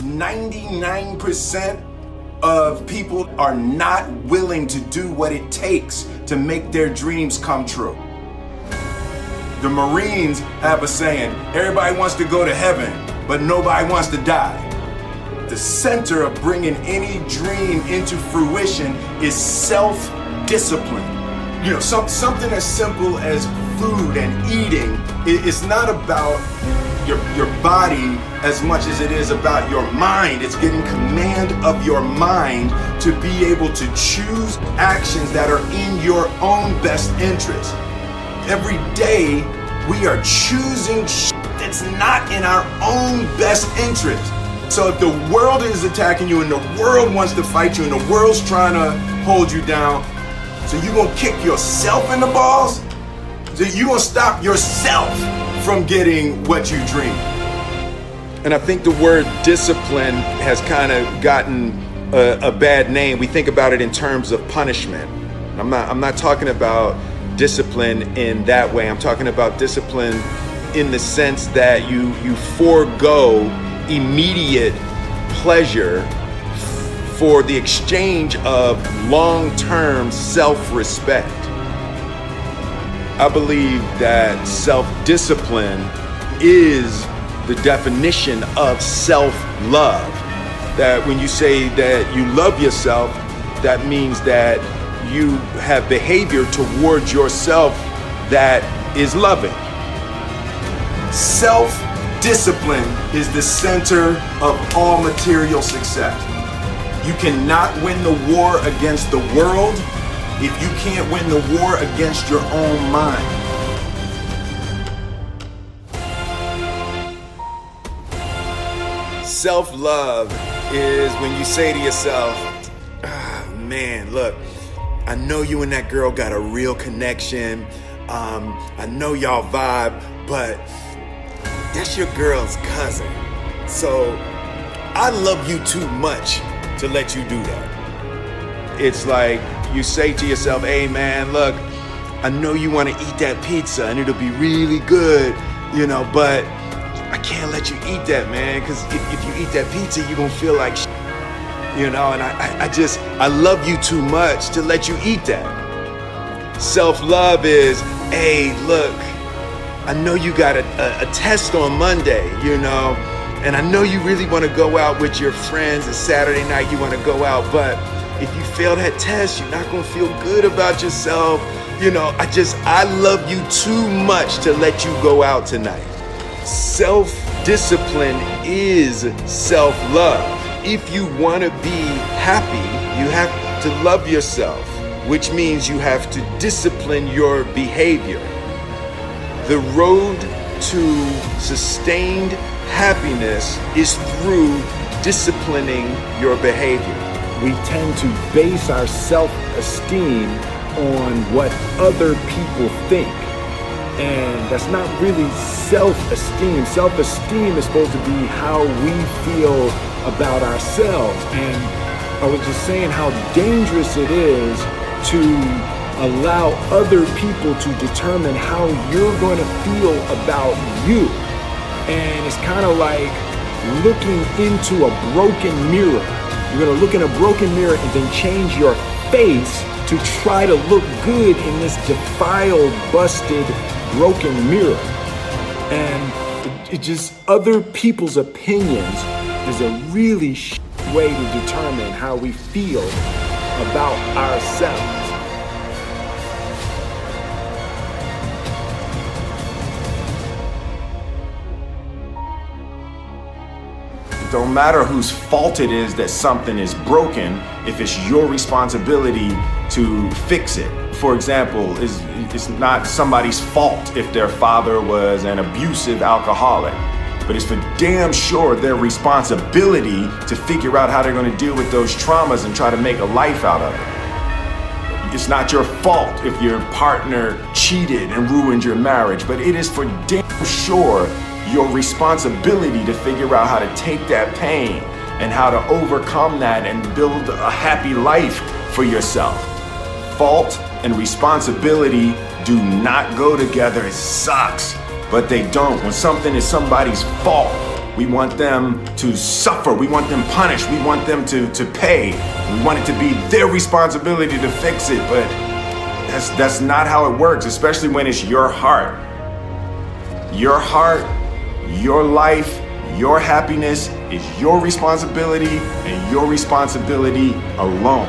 99% of people are not willing to do what it takes to make their dreams come true. The Marines have a saying, everybody wants to go to heaven, but nobody wants to die. The center of bringing any dream into fruition is self-discipline. You know, something as simple as food and eating. It's not about your body as much as it is about your mind. It's getting command of your mind to be able to choose actions that are in your own best interest. Every day we are choosing that's not in our own best interest. So if the world is attacking you and the world wants to fight you and the world's trying to hold you down, so you gonna kick yourself in the balls? So you gonna stop yourself from getting what you dream? And I think the word discipline has kind of gotten a bad name. We think about it in terms of punishment. I'm not talking about discipline in that way. I'm talking about discipline in the sense that you forego immediate pleasure for the exchange of long-term self-respect. I believe that self-discipline is the definition of self-love. That when you say that you love yourself, that means that you have behavior towards yourself that is loving. Self-discipline is the center of all material success. You cannot win the war against the world if you can't win the war against your own mind. Self-love is when you say to yourself, man, look, I know you and that girl got a real connection. I know y'all vibe, but that's your girl's cousin. So I love you too much to let you do that. It's like you say to yourself, hey man, look, I know you want to eat that pizza and it'll be really good, you know, but I can't let you eat that, man, because if you eat that pizza, you're going to feel like shit, you know, and I love you too much to let you eat that. Self-love is, hey, look, I know you got a test on Monday, you know, and I know you really want to go out with your friends and Saturday night you want to go out, but if you fail that test, you're not going to feel good about yourself. You know, I love you too much to let you go out tonight. Self-discipline is self-love. If you want to be happy, you have to love yourself, which means you have to discipline your behavior. The road to sustained happiness is through disciplining your behavior. We tend to base our self-esteem on what other people think. And that's not really self-esteem. Self-esteem is supposed to be how we feel about ourselves. And I was just saying how dangerous it is to allow other people to determine how you're going to feel about you. And it's kind of like looking into a broken mirror. You're going to look in a broken mirror and then change your face to try to look good in this defiled, busted, broken mirror. And it just, other people's opinions is a really way to determine how we feel about ourselves. It don't matter whose fault it is that something is broken if it's your responsibility to fix it. For example, it's not somebody's fault if their father was an abusive alcoholic, but it's for damn sure their responsibility to figure out how they're going to deal with those traumas and try to make a life out of it. It's not your fault if your partner cheated and ruined your marriage, but it is for damn sure your responsibility to figure out how to take that pain and how to overcome that and build a happy life for yourself. Fault and responsibility do not go together. It sucks, but they don't. When something is somebody's fault, We want them to suffer. We want them punished. We want them to pay. We want it to be their responsibility to fix it, but that's not how it works, especially when it's your heart. Your heart, your life, your happiness is your responsibility and your responsibility alone.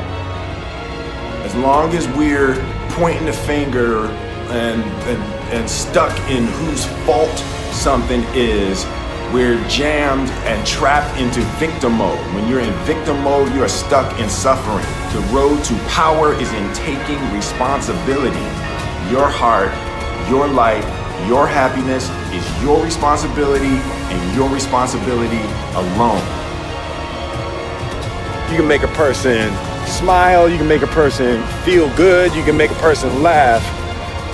As long as we're pointing the finger and stuck in whose fault something is, we're jammed and trapped into victim mode. When you're in victim mode, you are stuck in suffering. The road to power is in taking responsibility. Your heart, your life, your happiness is your responsibility and your responsibility alone. You can make a person smile, you can make a person feel good, you can make a person laugh,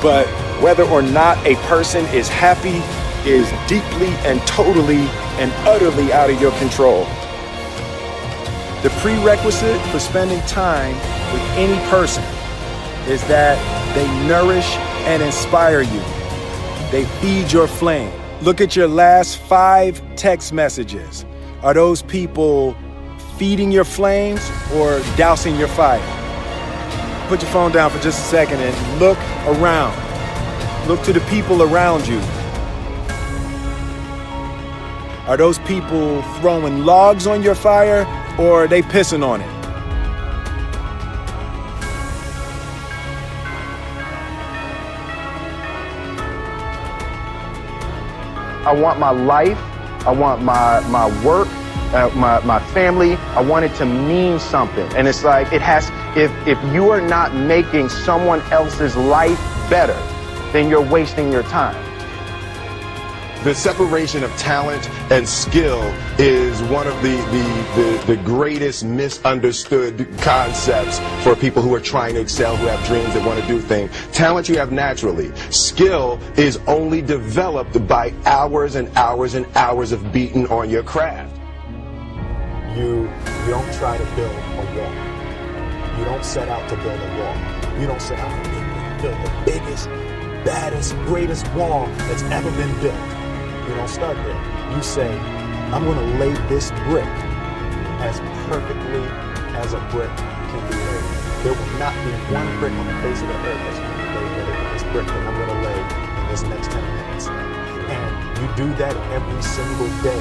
but whether or not a person is happy is deeply and totally and utterly out of your control. The prerequisite for spending time with any person is that they nourish and inspire you. They feed your flame. Look at your last 5 text messages. Are those people feeding your flames or dousing your fire? Put your phone down for just a second and look around. Look to the people around you. Are those people throwing logs on your fire or are they pissing on it? I want my life, I want my work, my family, I want it to mean something. And it's like, if you are not making someone else's life better, then you're wasting your time. The separation of talent and skill is one of the greatest misunderstood concepts for people who are trying to excel, who have dreams, that want to do things. Talent you have naturally. Skill is only developed by hours and hours and hours of beating on your craft. You don't try to build a wall. You don't set out to build a wall. You don't set out to build the biggest, baddest, greatest wall that's ever been built. You don't start there. You say, I'm going to lay this brick as perfectly as a brick can be laid. There will not be one brick on the face of the earth that's going to be laid better than this brick that I'm going to lay in this next 10 minutes. And you do that every single day,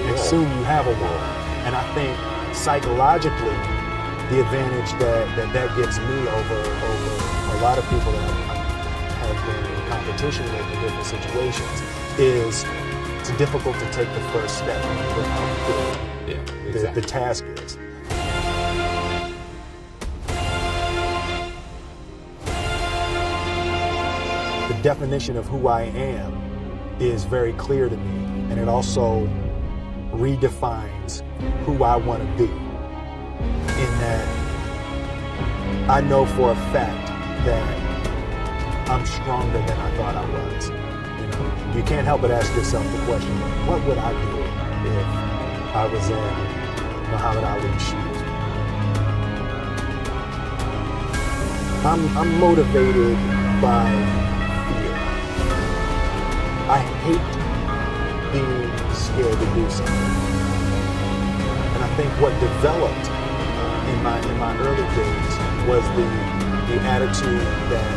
and soon you have a wall. And I think psychologically, the advantage that gives me over a lot of people that have been in competition with in different situations is it's difficult to take the first step with how big the task is. The definition of who I am is very clear to me, and it also redefines who I want to be, in that I know for a fact that I'm stronger than I thought I was. You can't help but ask yourself the question, what would I do if I was in Muhammad Ali's shoes? I'm motivated by fear. I hate being scared to do something. And I think what developed in my early days was the attitude that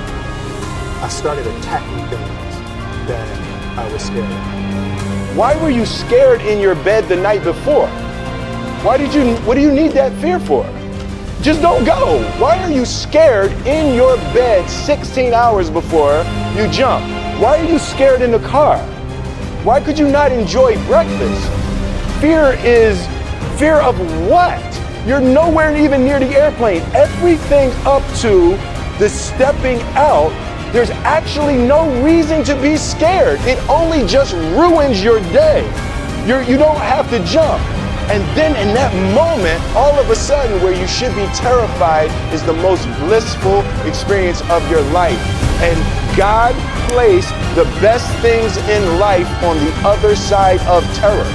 I started attacking things that I was scared of. Why were you scared in your bed the night before? What do you need that fear for? Just don't go. Why are you scared in your bed 16 hours before you jump? Why are you scared in the car? Why could you not enjoy breakfast? Fear of what? You're nowhere even near the airplane. Everything up to the stepping out, there's actually no reason to be scared. It only just ruins your day. You don't have to jump. And then in that moment, all of a sudden, where you should be terrified is the most blissful experience of your life. And God placed the best things in life on the other side of terror.